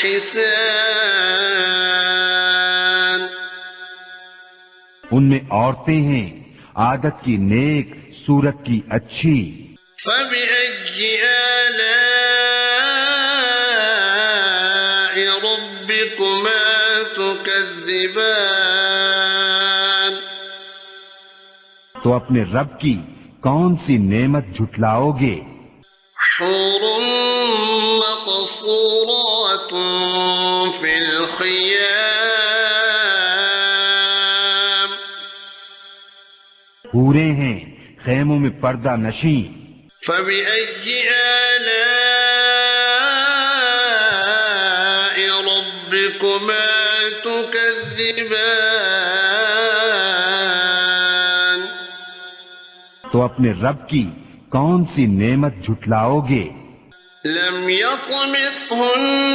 حسان. ان میں عورتیں ہیں عادت کی نیک، صورت کی اچھی. فبأي آلاء ربكما تكذبان. تو اپنے رب کی کون سی نعمت جھٹلاؤ گے؟ حور مقصورات في الخيام. حوریں ہیں خیموں میں پردہ نشیں. فبأي آلاء ربكما تكذبان. تو اپنے رب کی کون سی نعمت جھٹلاؤ گے؟ لم يطمثهن